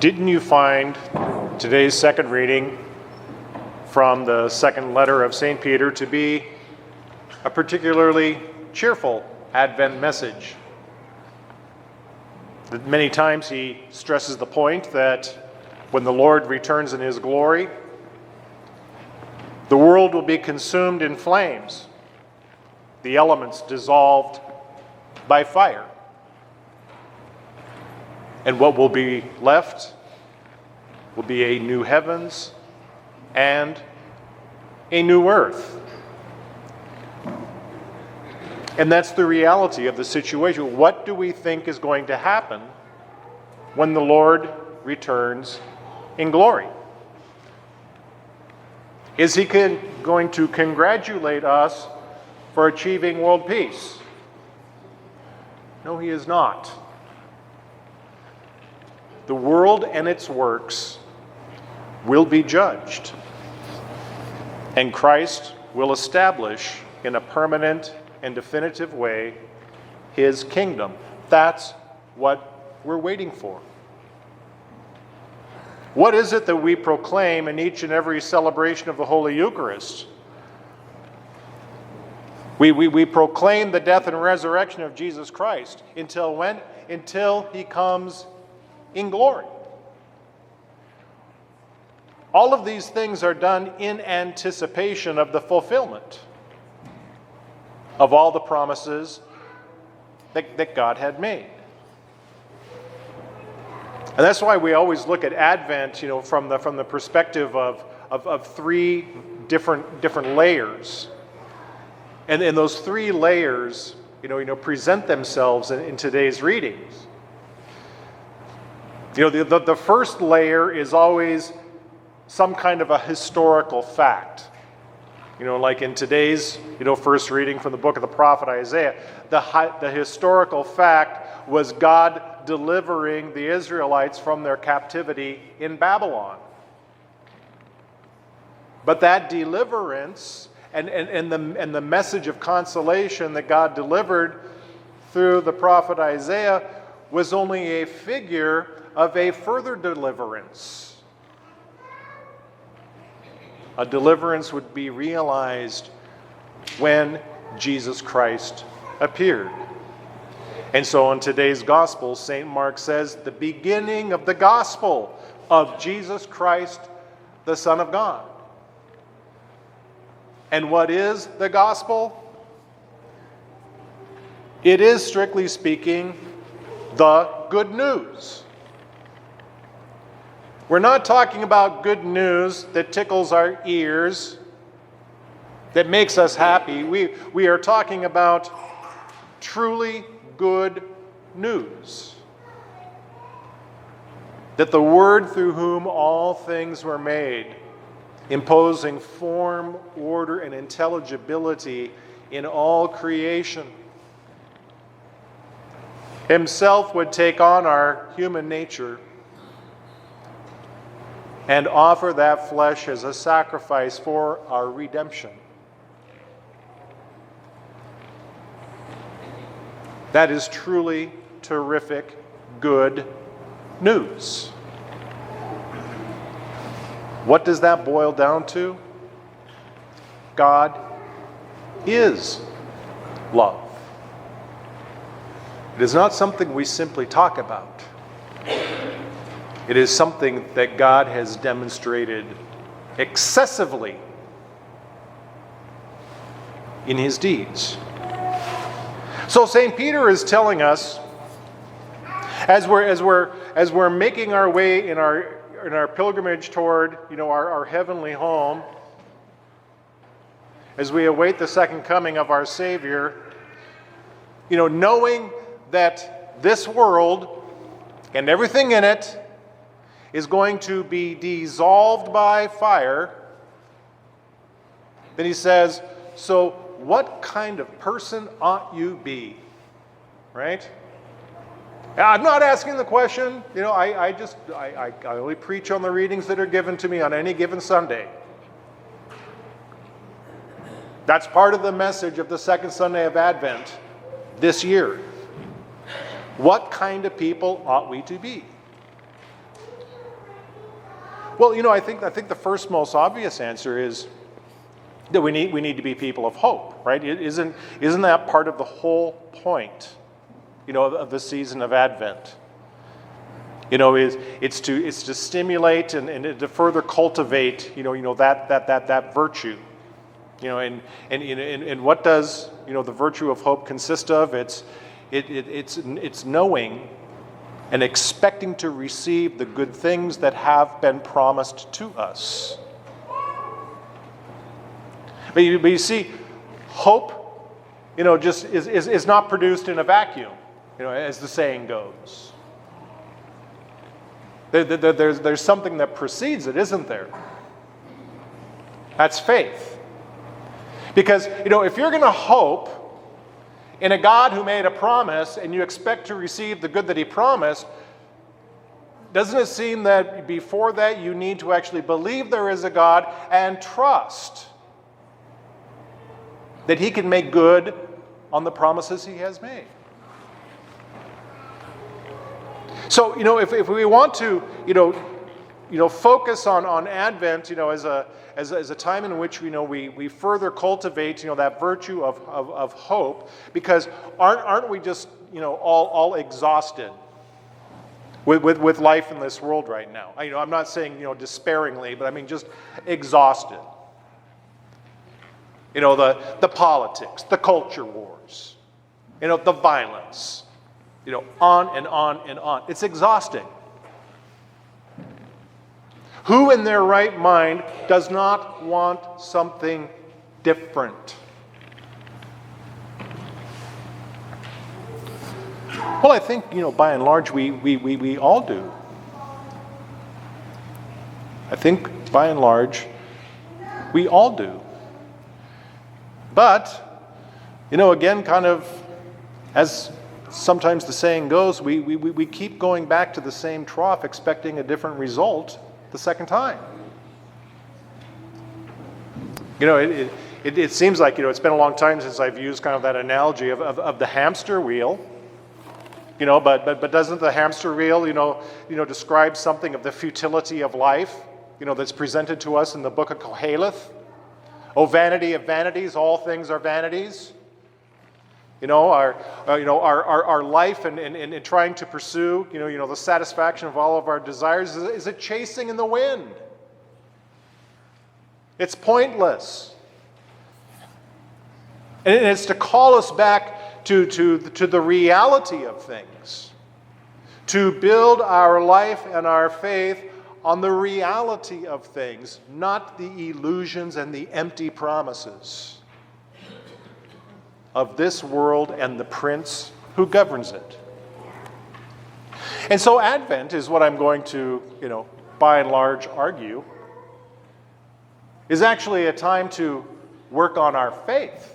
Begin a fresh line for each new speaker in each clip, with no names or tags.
Didn't you find today's second reading from the second letter of St. Peter to be a particularly cheerful Advent message? Many times he stresses the point that when the Lord returns in his glory, the world will be consumed in flames, the elements dissolved by fire. And what will be left will be a new heavens and a new earth. And that's the reality of the situation. What do we think is going to happen when the Lord returns in glory? Is he going to congratulate us for achieving world peace? No, he is not. The world and its works will be judged, and Christ will establish in a permanent and definitive way his kingdom. That's what we're waiting for. What is it that we proclaim in each and every celebration of the Holy Eucharist? We proclaim the death and resurrection of Jesus Christ. Until when? Until he comes in glory. All of these things are done in anticipation of the fulfillment of all the promises that God had made. And that's why we always look at Advent, from the perspective of three different layers. And those three layers, present themselves in today's readings. The first layer is always some kind of a historical fact. Like in today's, first reading from the book of the prophet Isaiah, the historical fact was God delivering the Israelites from their captivity in Babylon. But that deliverance and the message of consolation that God delivered through the prophet Isaiah was only a figure of a further deliverance. A deliverance would be realized when Jesus Christ appeared. And so in today's gospel, St. Mark says, the beginning of the gospel of Jesus Christ, the Son of God. And what is the gospel? It is, strictly speaking, the good news. We're not talking about good news that tickles our ears, that makes us happy. We are talking about truly good news. That the Word through whom all things were made, imposing form, order, and intelligibility in all creation, himself would take on our human nature and offer that flesh as a sacrifice for our redemption. That is truly terrific, good news. What does that boil down to? God is love. It is not something we simply talk about. It is something that God has demonstrated excessively in his deeds. So St. Peter is telling us, as we're making our way in our pilgrimage toward our heavenly home, as we await the second coming of our Savior, knowing that this world and everything in it is going to be dissolved by fire, then he says, so what kind of person ought you be? Right? I'm not asking the question. I only preach on the readings that are given to me on any given Sunday. That's part of the message of the second Sunday of Advent this year. What kind of people ought we to be? Well, I think the first most obvious answer is that we need to be people of hope, right? Isn't that part of the whole point, of the season of Advent? It's to stimulate and to further cultivate, that virtue, and what does the virtue of hope consist of? It's knowing and expecting to receive the good things that have been promised to us. But you see, hope, just is not produced in a vacuum, as the saying goes. There's something that precedes it, isn't there? That's faith. Because, if you're going to hope in a God who made a promise and you expect to receive the good that he promised, doesn't it seem that before that you need to actually believe there is a God and trust that he can make good on the promises he has made? So, if we want to, focus on Advent, as a time in which we further cultivate, that virtue of hope, because aren't we just all exhausted with life in this world right now? I'm not saying despairingly, but I mean just exhausted. The politics, the culture wars, the violence, on and on and on. It's exhausting. Who in their right mind does not want something different? Well, I think, by and large, we all do. I think, by and large, we all do. But, again, kind of, as sometimes the saying goes, we keep going back to the same trough expecting a different result the second time. It seems like, it's been a long time since I've used kind of that analogy of the hamster wheel. But doesn't the hamster wheel, describe something of the futility of life, that's presented to us in the book of Koheleth? O vanity of vanities, all things are vanities. Our life and trying to pursue, the satisfaction of all of our desires is a chasing in the wind. It's pointless. And it's to call us back to the reality of things, to build our life and our faith on the reality of things, not the illusions and the empty promises of this world and the prince who governs it. And so Advent is what I'm going to, by and large argue, is actually a time to work on our faith,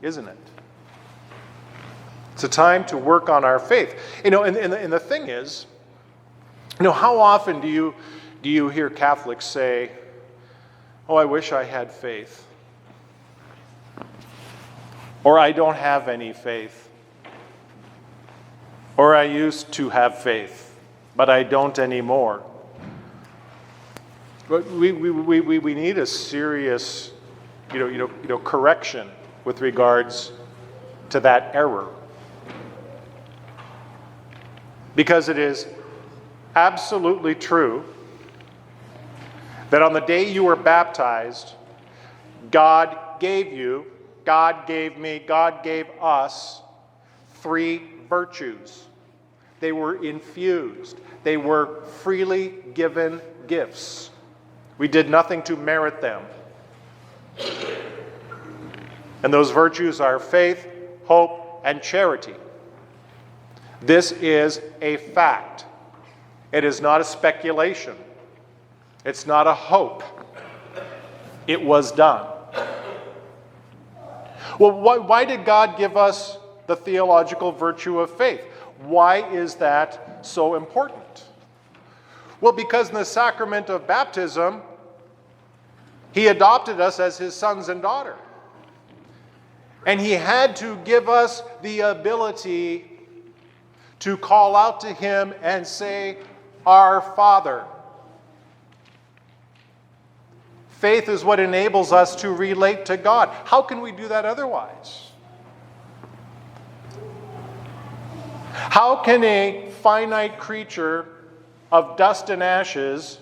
isn't it? It's a time to work on our faith. And the thing is, how often do you hear Catholics say, "Oh, I wish I had faith," or "I don't have any faith," or "I used to have faith, but I don't anymore"? But we need a serious, correction with regards to that error, because it is absolutely true that on the day you were baptized, God gave you, God gave me, God gave us 3 virtues. They were infused. They were freely given gifts. We did nothing to merit them. And those virtues are faith, hope, and charity. This is a fact. It is not a speculation. It's not a hope. It was done. Well, why did God give us the theological virtue of faith? Why is that so important? Well, because in the sacrament of baptism, he adopted us as his sons and daughter. And he had to give us the ability to call out to him and say, "Our Father." Faith is what enables us to relate to God. How can we do that otherwise? How can a finite creature of dust and ashes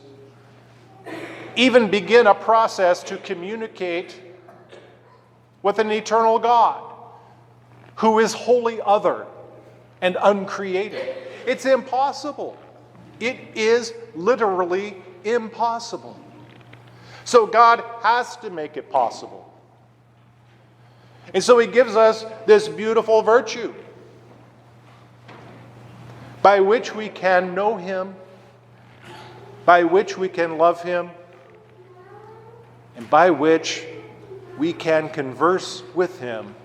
even begin a process to communicate with an eternal God who is wholly other and uncreated? It's impossible. It is literally impossible. So God has to make it possible. And so he gives us this beautiful virtue by which we can know him, by which we can love him, and by which we can converse with him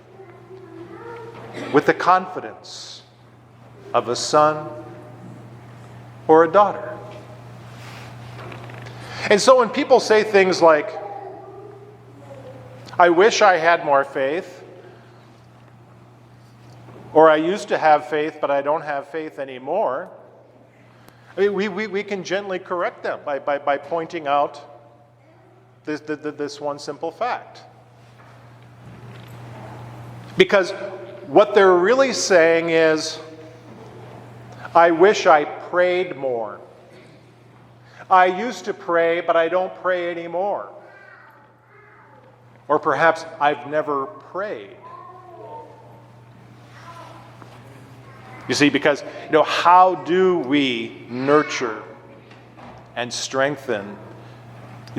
with the confidence of a son or a daughter. And so when people say things like, I wish I had more faith, or I used to have faith, but I don't have faith anymore, I mean, we can gently correct them by pointing out this one simple fact. Because what they're really saying is, I wish I prayed more. I used to pray, but I don't pray anymore. Or perhaps I've never prayed. You see, because, how do we nurture and strengthen,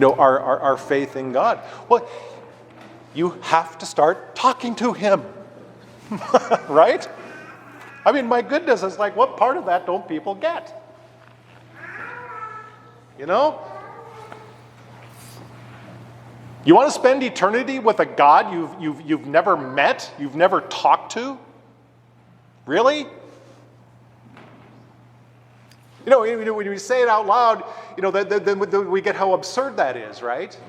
our faith in God? Well, you have to start talking to him, right? I mean, my goodness, it's like, what part of that don't people get? You want to spend eternity with a God you've never met, you've never talked to? Really? When we say it out loud, then we get how absurd that is, right?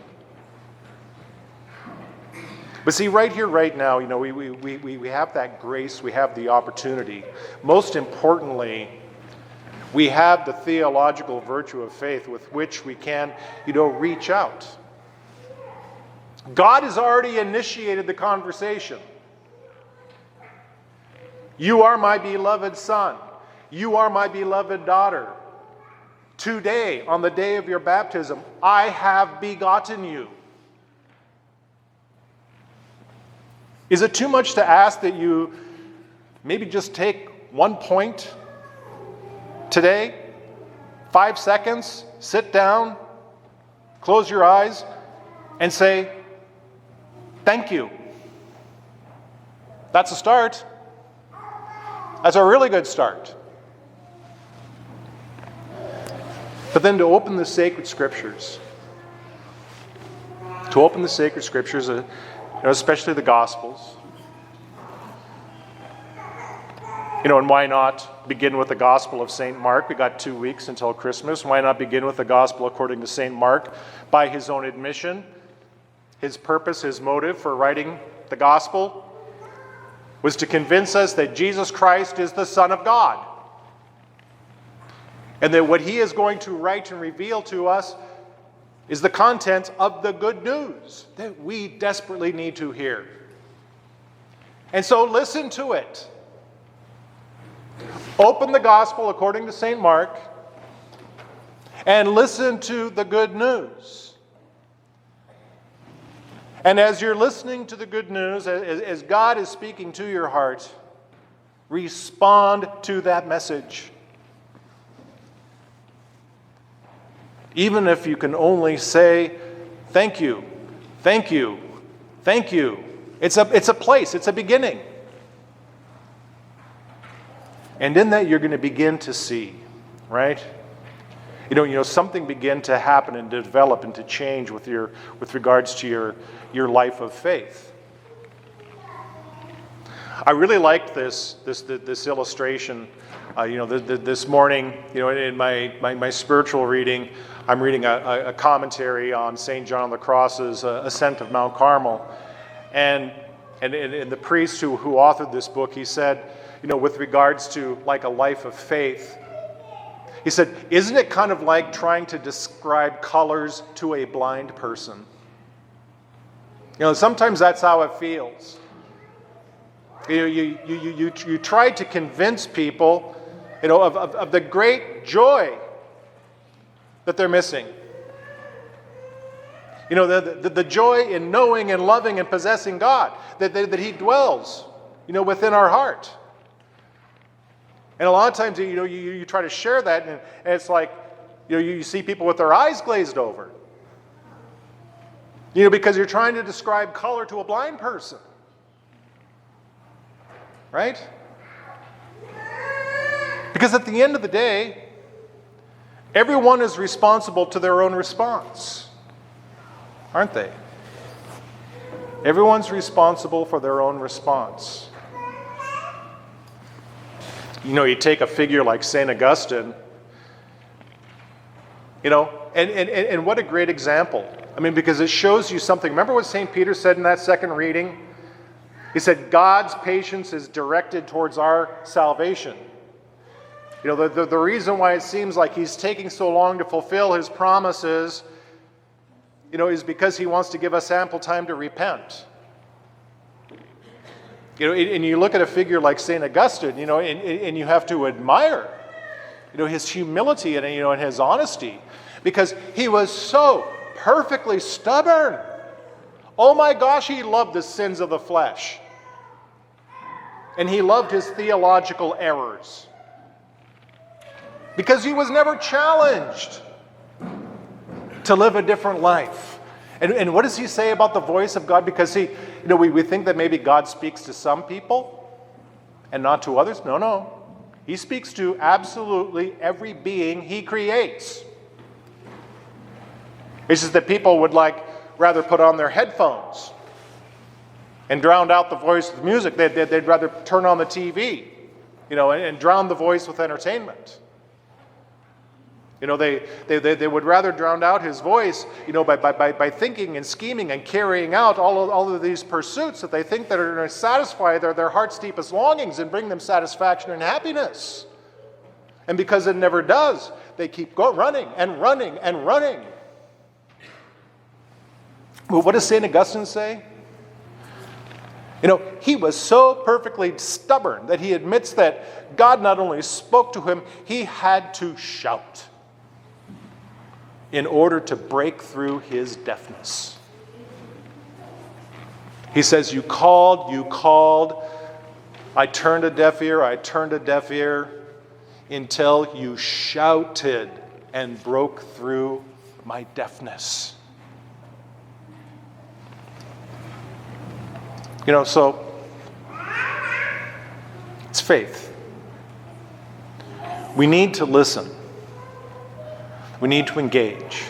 But see, right here, right now, we have that grace, we have the opportunity. Most importantly, we have the theological virtue of faith with which we can, reach out. God has already initiated the conversation. You are my beloved son. You are my beloved daughter. Today, on the day of your baptism, I have begotten you. Is it too much to ask that you maybe just take one point today, 5 seconds, sit down, close your eyes, and say, thank you. That's a start. That's a really good start. But then to open the sacred scriptures, especially the Gospels, and why not begin with the Gospel of St. Mark? We got 2 weeks until Christmas. Why not begin with the Gospel according to St. Mark? By his own admission, his purpose, his motive for writing the Gospel was to convince us that Jesus Christ is the Son of God. And that what he is going to write and reveal to us is the content of the good news that we desperately need to hear. And so listen to it. Open the Gospel according to St. Mark and listen to the good news. And as you're listening to the good news, as God is speaking to your heart, respond to that message. Even if you can only say, thank you, thank you, thank you. It's a place, it's a beginning. And in that you're going to begin to see, right? Something begin to happen and to develop and to change with regards to your life of faith. I really liked this illustration. This morning, in my spiritual reading, I'm reading a commentary on St. John of the Cross's Ascent of Mount Carmel. And the priest who authored this book, he said, with regards to like a life of faith, he said, isn't it kind of like trying to describe colors to a blind person? Sometimes that's how it feels. You try to convince people, of the great joy that they're missing. The joy in knowing and loving and possessing God, that He dwells, within our heart. And a lot of times, you try to share that, and it's like, you see people with their eyes glazed over. Because you're trying to describe color to a blind person. Right? Because at the end of the day, everyone is responsible to their own response. Aren't they? Everyone's responsible for their own response. You take a figure like St. Augustine, and what a great example. Because it shows you something. Remember what St. Peter said in that second reading? He said, God's patience is directed towards our salvation. The reason why it seems like He's taking so long to fulfill His promises, is because He wants to give us ample time to repent. And you look at a figure like St. Augustine, and you have to admire, his humility and his honesty, because he was so perfectly stubborn. Oh my gosh, he loved the sins of the flesh. And he loved his theological errors. Because he was never challenged to live a different life. And what does he say about the voice of God? Because we think that maybe God speaks to some people and not to others. No. He speaks to absolutely every being He creates. It's just that people would rather put on their headphones and drown out the voice with music. They'd rather turn on the TV, and drown the voice with entertainment. They would rather drown out His voice, by thinking and scheming and carrying out all of these pursuits that they think that are going to satisfy their heart's deepest longings and bring them satisfaction and happiness. And because it never does, they keep running and running and running. Well, what does St. Augustine say? He was so perfectly stubborn that he admits that God not only spoke to him, he had to shout in order to break through his deafness. He says, you called, I turned a deaf ear, until you shouted and broke through my deafness. So it's faith. We need to listen. We need to engage.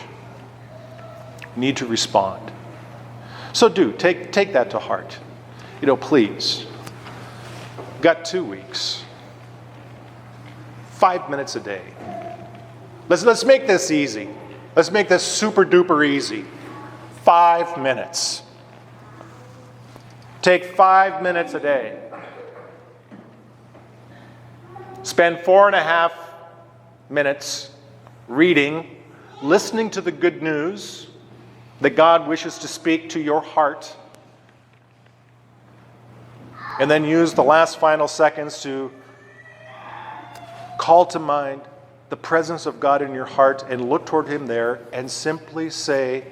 We need to respond. So take that to heart. Please. We've got 2 weeks. 5 minutes a day. Let's make this easy. Let's make this super duper easy. 5 minutes. Take 5 minutes a day. Spend 4.5 minutes reading, listening to the good news that God wishes to speak to your heart. And then use the last final seconds to call to mind the presence of God in your heart and look toward Him there and simply say,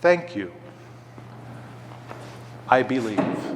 thank you. I believe.